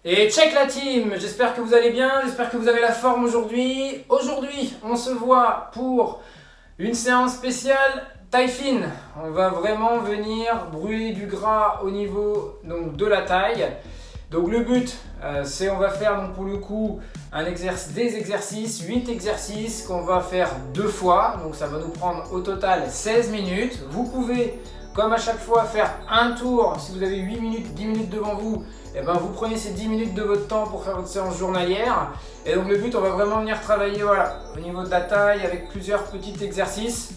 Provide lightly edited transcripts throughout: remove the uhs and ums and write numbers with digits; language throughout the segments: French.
Et check la team, j'espère que vous allez bien, j'espère que vous avez la forme aujourd'hui. Aujourd'hui, on se voit pour une séance spéciale taille fine. On va vraiment venir brûler du gras au niveau donc, de la taille. Donc le but, c'est on va faire donc, pour le coup des exercices, 8 exercices qu'on va faire 2 fois. Donc ça va nous prendre au total 16 minutes. Vous pouvez, comme à chaque fois, faire un tour. Si vous avez 8 minutes, 10 minutes devant vous, et ben vous prenez ces 10 minutes de votre temps pour faire votre séance journalière. Et donc le but, on va vraiment venir travailler voilà, au niveau de la taille avec plusieurs petits exercices.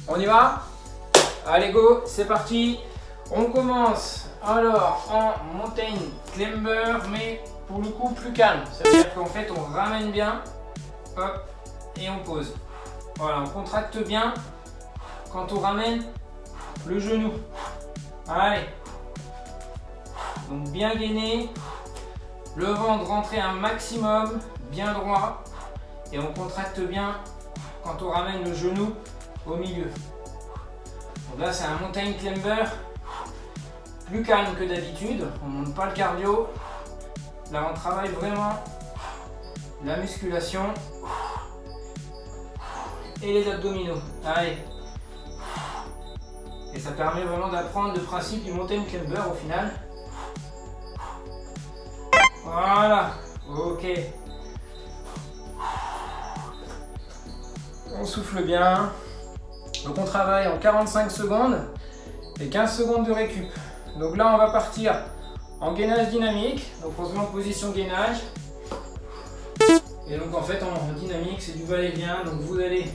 On y va? Allez go, c'est parti. On commence alors en mountain climber, mais pour le coup plus calme. Ça veut dire qu'en fait on ramène bien, hop, et on pose. Voilà, on contracte bien quand on ramène le genou. Allez. Donc bien gainé, le ventre rentré un maximum, bien droit, et on contracte bien quand on ramène le genou au milieu. Donc là c'est un mountain climber plus calme que d'habitude, on ne monte pas le cardio. Là on travaille vraiment la musculation et les abdominaux. Allez. Et ça permet vraiment d'apprendre le principe du mountain climber au final. Voilà, ok. On souffle bien. Donc on travaille en 45 secondes et 15 secondes de récup. Donc là on va partir en gainage dynamique. Donc on se met en position gainage. Et donc en fait en dynamique c'est du va-et-vient. Donc vous allez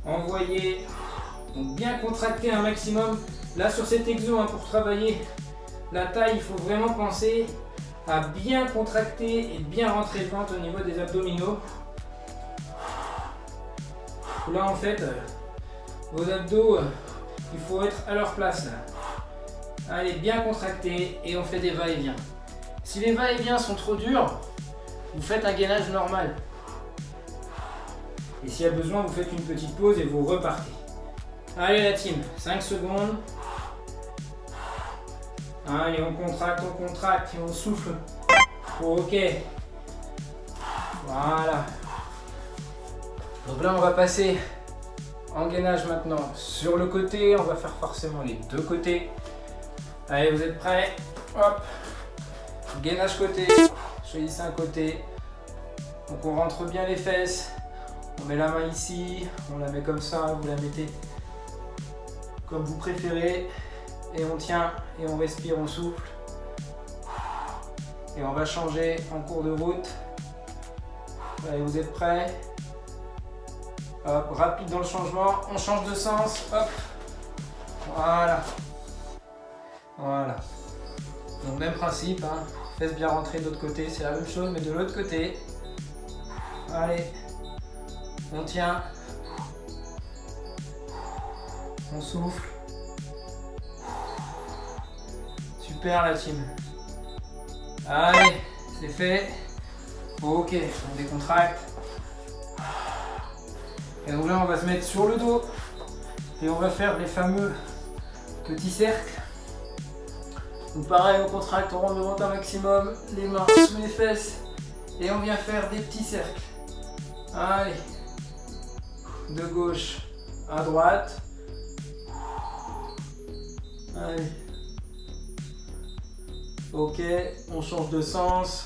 envoyer, donc bien contracter un maximum. Là sur cet exo pour travailler la taille, il faut vraiment penser à bien contracter et bien rentrer le ventre au niveau des abdominaux. Là en fait vos abdos, il faut être à leur place là. Allez, bien contracter et on fait des va-et-vient. Si les va-et-vient sont trop durs, vous faites un gainage normal. Et s'il y a besoin, vous faites une petite pause et vous repartez. Allez la team, 5 secondes. Allez, on contracte et on souffle. Ok. Voilà. Donc là, on va passer en gainage maintenant sur le côté. On va faire forcément les deux côtés. Allez, vous êtes prêts? Hop. Gainage côté. Choisissez un côté. Donc on rentre bien les fesses. On met la main ici. On la met comme ça. Vous la mettez comme vous préférez. Et on tient et on respire, on souffle. Et on va changer en cours de route. Allez, vous êtes prêts? Hop, rapide dans le changement. On change de sens. Hop. Voilà. Voilà. Donc même principe. Fesses bien rentrées de l'autre côté. C'est la même chose, mais de l'autre côté. Allez. On tient. On souffle. Super la team. Allez, c'est fait. Ok, on décontracte. Et donc là on va se mettre sur le dos. Et on va faire les fameux petits cercles. Donc pareil, on contracte, on rentre le ventre un maximum, les mains sous les fesses. Et on vient faire des petits cercles. Allez. De gauche à droite. Allez. Ok, on change de sens.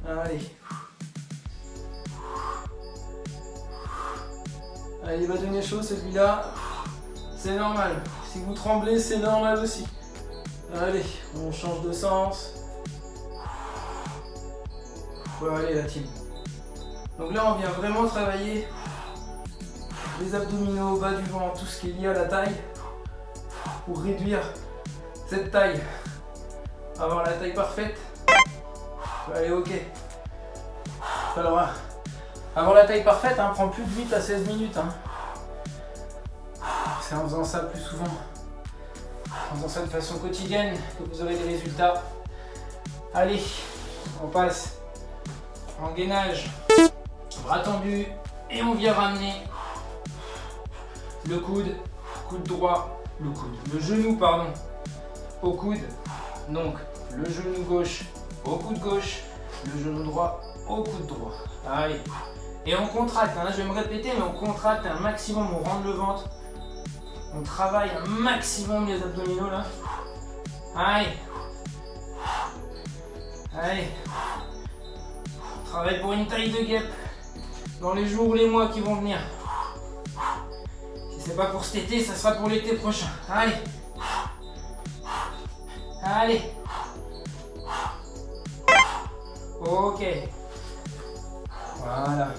Allez. Allez, il va donner chaud celui-là. C'est normal. Si vous tremblez, c'est normal aussi. Allez, on change de sens. Bon, allez la team. Donc là, on vient vraiment travailler les abdominaux, bas du ventre, tout ce qui est lié à la taille pour réduire cette taille. Avoir la taille parfaite. Allez, ok. Alors, avoir la taille parfaite prend plus de 8 à 16 minutes. C'est en faisant ça plus souvent, en faisant ça de façon quotidienne, que vous aurez des résultats. Allez, on passe en gainage, bras tendus, et on vient ramener le coude droit, le genou au coude. Donc le genou gauche au coude gauche, le genou droit au coude droit. Allez. Et on contracte, là je vais me répéter, mais on contracte un maximum, on rentre le ventre. On travaille un maximum les abdominaux là. Allez. Allez. On travaille pour une taille de guêpe dans les jours ou les mois qui vont venir. Si c'est pas pour cet été, ça sera pour l'été prochain. Allez. Allez. Ok. Voilà.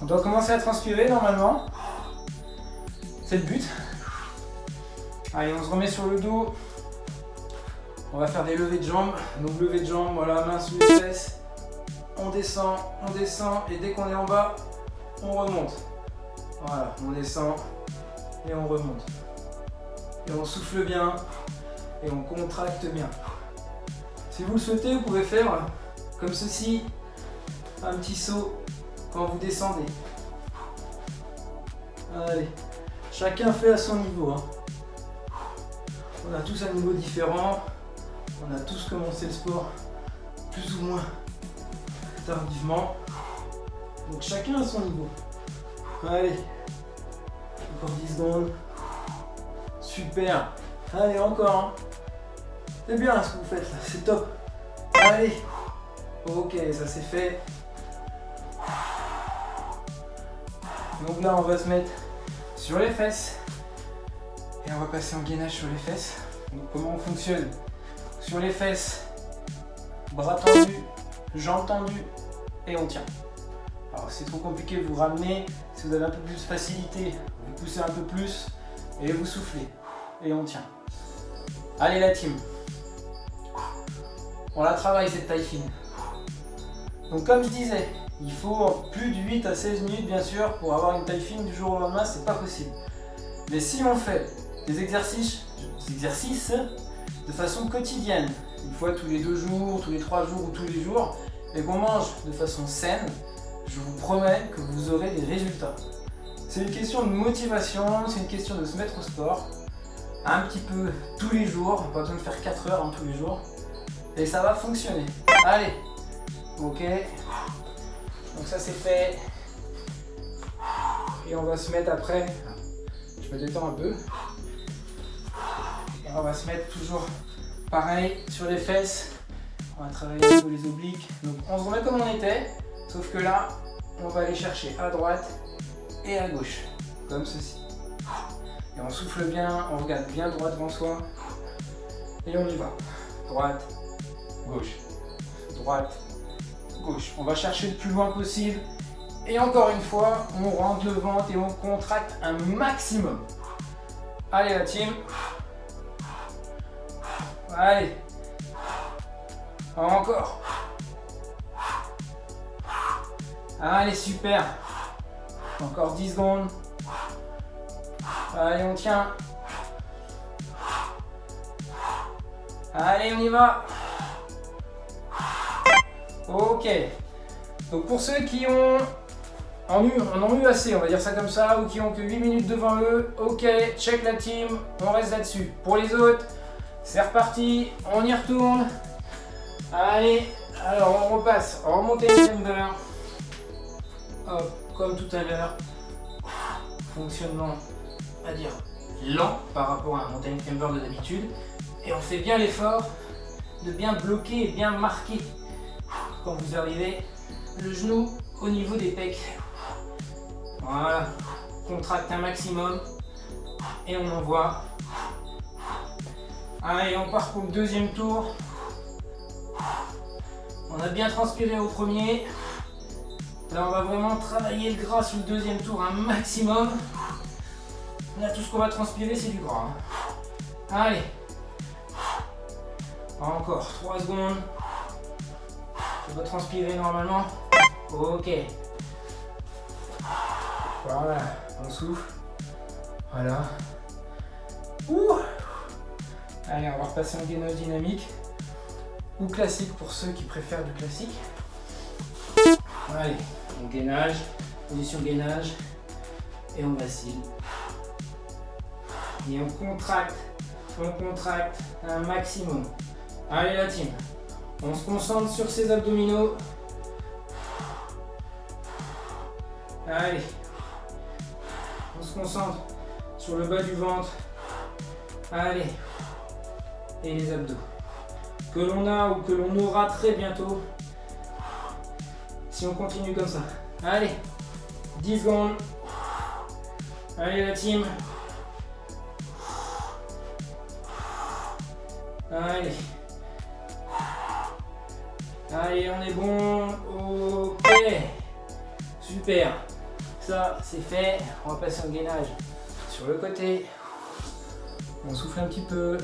On doit commencer à transpirer normalement. C'est le but. Allez, on se remet sur le dos. On va faire des levées de jambes. Donc levée de jambes, voilà, main sous les fesses. On descend et dès qu'on est en bas, on remonte. Voilà, on descend et on remonte. Et on souffle bien et on contracte bien. Si vous le souhaitez, vous pouvez faire comme ceci, un petit saut quand vous descendez. Allez, chacun fait à son niveau. On a tous un niveau différent. On a tous commencé le sport plus ou moins tardivement. Donc chacun à son niveau. Allez, encore 10 secondes. Super. Allez, encore. C'est bien ce que vous faites là, c'est top. Allez. Ok, ça c'est fait. Donc là, on va se mettre sur les fesses. Et on va passer en gainage sur les fesses. Donc comment on fonctionne? Sur les fesses, bras tendus, jambes tendues et on tient. Alors si c'est trop compliqué, vous ramenez. Si vous avez un peu plus de facilité, vous poussez un peu plus et vous soufflez. Et on tient. Allez la team. On la travaille cette taille fine. Donc comme je disais, il faut plus de 8 à 16 minutes bien sûr pour avoir une taille fine du jour au lendemain, c'est pas possible. Mais si on fait des exercices de façon quotidienne, une fois tous les 2 jours, tous les 3 jours ou tous les jours, et qu'on mange de façon saine, je vous promets que vous aurez des résultats. C'est une question de motivation, c'est une question de se mettre au sport, un petit peu tous les jours, pas besoin de faire 4 heures tous les jours, et ça va fonctionner. Allez, ok, donc ça c'est fait, et on va se mettre après, je me détends un peu, et on va se mettre toujours pareil sur les fesses, on va travailler un peu les obliques, donc on se remet comme on était, sauf que là, on va aller chercher à droite et à gauche, comme ceci. Et on souffle bien, on regarde bien droit devant soi, et on y va. Droite, gauche, droite, gauche. On va chercher le plus loin possible, et encore une fois, on rentre le ventre et on contracte un maximum. Allez la team. Allez. Encore. Allez, super. Encore 10 secondes. Allez, on tient. Allez, on y va. Ok. Donc pour ceux qui en ont eu assez, on va dire ça comme ça, ou qui ont que 8 minutes devant eux, ok, check la team, on reste là-dessus. Pour les autres, c'est reparti, on y retourne. Allez, alors on repasse en montée climber. Hop, comme tout à l'heure. Fonctionnement, à dire, lent par rapport à un mountain climber de d'habitude. Et on fait bien l'effort de bien bloquer et bien marquer quand vous arrivez le genou au niveau des pecs. Voilà, contracte un maximum et on envoie. Allez, on part pour le deuxième tour. On a bien transpiré au premier. Là, on va vraiment travailler le gras sur le deuxième tour un maximum. Là, tout ce qu'on va transpirer, c'est du gras. Allez. Encore 3 secondes. Ça va transpirer normalement. Ok. Voilà, on souffle. Voilà. Ouh. Allez, on va repasser en gainage dynamique. Ou classique pour ceux qui préfèrent du classique. Allez, on gainage, position gainage. Et on vacille. Et on contracte un maximum. Allez la team, On se concentre sur ses abdominaux. Allez. On se concentre sur le bas du ventre. Allez. Et les abdos. Que l'on a ou que l'on aura très bientôt. Si on continue comme ça. Allez. 10 secondes. Allez la team. Allez. Allez, on est bon. Ok. Super. Ça, c'est fait. On va passer au gainage sur le côté. On souffle un petit peu.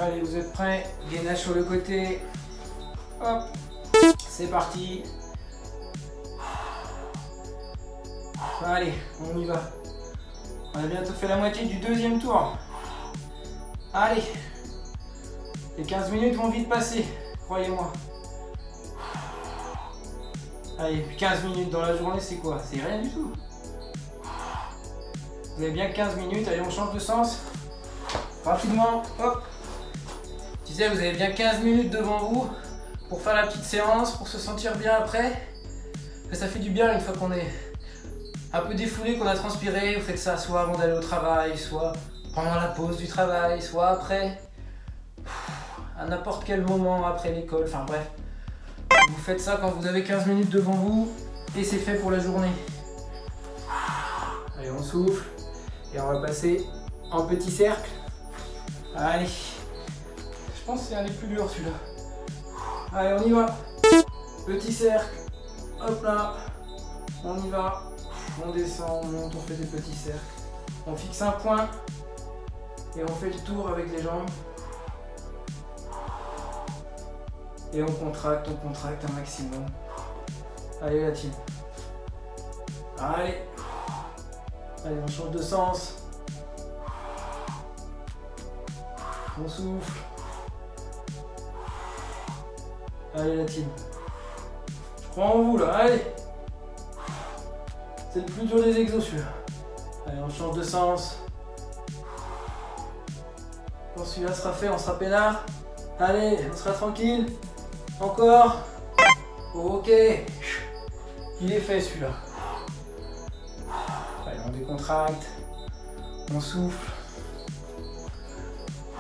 Allez, vous êtes prêts? Gainage sur le côté. Hop. C'est parti. Allez, on y va. On a bientôt fait la moitié du deuxième tour. Allez. Les 15 minutes vont vite passer, croyez-moi. Allez, 15 minutes dans la journée, c'est quoi? C'est rien du tout. Vous avez bien 15 minutes, allez, on change de sens. Rapidement, hop. Je disais, vous avez bien 15 minutes devant vous pour faire la petite séance, pour se sentir bien après. Ça fait du bien une fois qu'on est un peu défoulé, qu'on a transpiré. Vous faites ça soit avant d'aller au travail, soit pendant la pause du travail, soit après. À n'importe quel moment après l'école, enfin bref. Vous faites ça quand vous avez 15 minutes devant vous et c'est fait pour la journée. Allez, on souffle et on va passer en petit cercle. Allez. Je pense que c'est un des plus durs celui-là. Allez, on y va. Petit cercle. Hop là. On y va. On descend, on monte, on fait des petits cercles. On fixe un point et on fait le tour avec les jambes. Et on contracte un maximum. Allez la team. Allez. Allez, on change de sens. On souffle. Allez la team. Je crois en vous là, allez. C'est le plus dur des exos celui-là. Allez, on change de sens. Quand celui-là sera fait, on sera peinard. Allez, on sera tranquille. Encore. Ok. Il est fait celui-là. Allez, on décontracte. On souffle.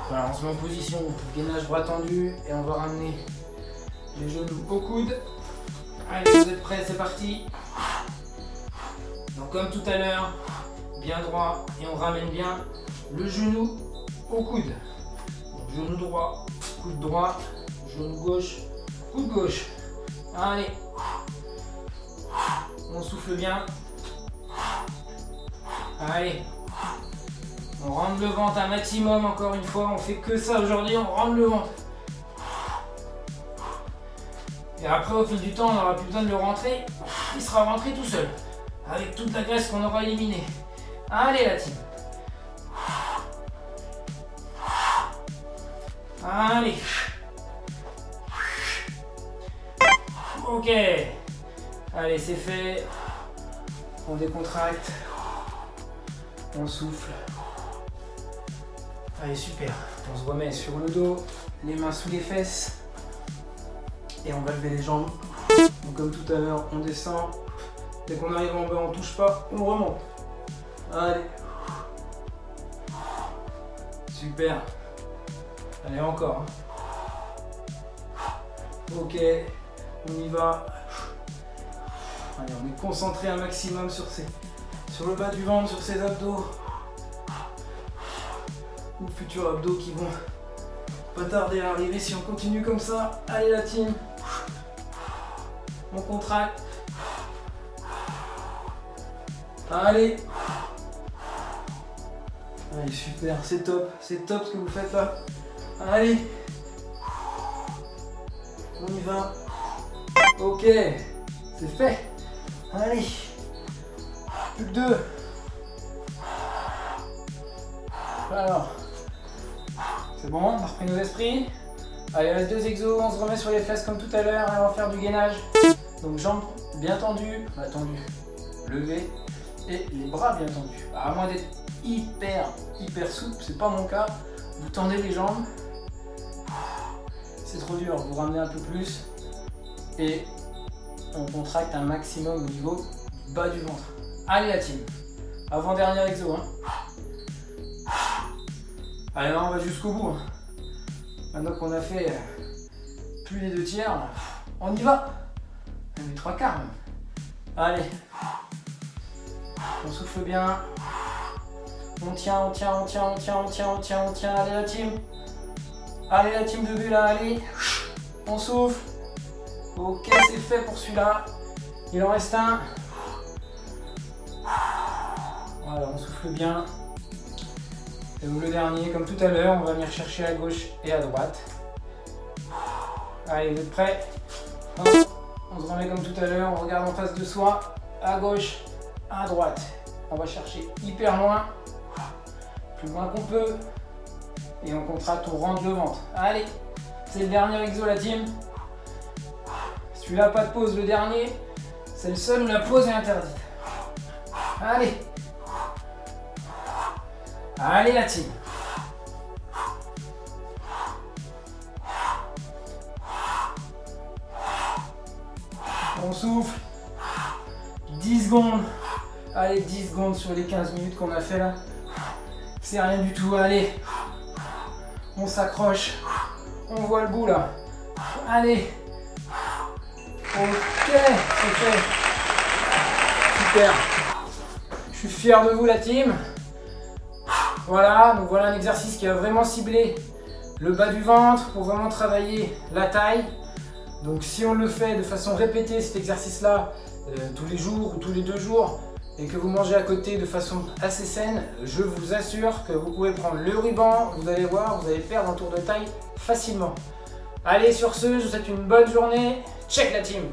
Voilà, on se met en position. Gainage bras tendu. Et on va ramener les genoux au coude. Allez, vous êtes prêts, c'est parti. Donc comme tout à l'heure, bien droit. Et on ramène bien le genou au coude. Donc, genou droit, coude droit, genou gauche, coude gauche. Allez. On souffle bien. Allez. On rentre le ventre un maximum encore une fois. On fait que ça aujourd'hui, on rentre le ventre. Et après au fil du temps, on n'aura plus besoin de le rentrer. Il sera rentré tout seul. Avec toute la graisse qu'on aura éliminée. Allez la team. Allez. Ok. Allez, c'est fait. On décontracte. On souffle. Allez, super. On se remet sur le dos, les mains sous les fesses. Et on va lever les jambes. Donc, comme tout à l'heure, on descend. Dès qu'on arrive en bas, on touche pas, on remonte. Allez. Super. Allez, encore. Ok. On y va. Allez, on est concentré un maximum sur le bas du ventre, sur ses abdos. Ou futurs abdos qui vont pas tarder à arriver si on continue comme ça. Allez la team. On contracte. Allez. Allez, super, c'est top ce que vous faites là. Allez. On y va. Ok, c'est fait. Allez. Plus que 2. Alors. C'est bon, on a repris nos esprits. Allez, il reste 2 exos, on se remet sur les fesses comme tout à l'heure et on va faire du gainage. Donc jambes bien tendues, levées et les bras bien tendus. À moins d'être hyper souple, c'est pas mon cas. Vous tendez les jambes. c'est trop dur, vous ramenez un peu plus et on contracte un maximum au niveau du bas du ventre. Allez la team, avant-dernier exo. Hein. Allez, là, on va jusqu'au bout. Hein. Maintenant qu'on a fait plus les 2 tiers, on y va. Les 3 quarts même. Allez, on souffle bien. On tient, on tient, on tient, on tient, on tient, on tient, on tient. Allez la team. Allez la team de but là, allez. On souffle. Ok, c'est fait pour celui-là. Il en reste un. Voilà, on souffle bien. Et le dernier, comme tout à l'heure, on va venir chercher à gauche et à droite. Allez, vous êtes prêts? Hop, on se remet comme tout à l'heure, on regarde en face de soi, à gauche, à droite. On va chercher hyper loin, plus loin qu'on peut. Et on contracte, on rentre le ventre. Allez, c'est le dernier exo la team. Celui-là, pas de pause, le dernier. C'est le seul où la pause est interdite. Allez. Allez la team. On souffle. 10 secondes. Allez, 10 secondes sur les 15 minutes qu'on a fait là. C'est rien du tout, allez. On s'accroche. On voit le bout là. Allez. Ok, c'est fait. Super. Je suis fier de vous la team. Voilà, donc voilà un exercice qui a vraiment ciblé le bas du ventre pour vraiment travailler la taille. Donc si on le fait de façon répétée cet exercice-là tous les jours ou tous les 2 jours et que vous mangez à côté de façon assez saine, je vous assure que vous pouvez prendre le ruban, vous allez voir, vous allez perdre un tour de taille facilement. Allez, sur ce, je vous souhaite une bonne journée. Check la team!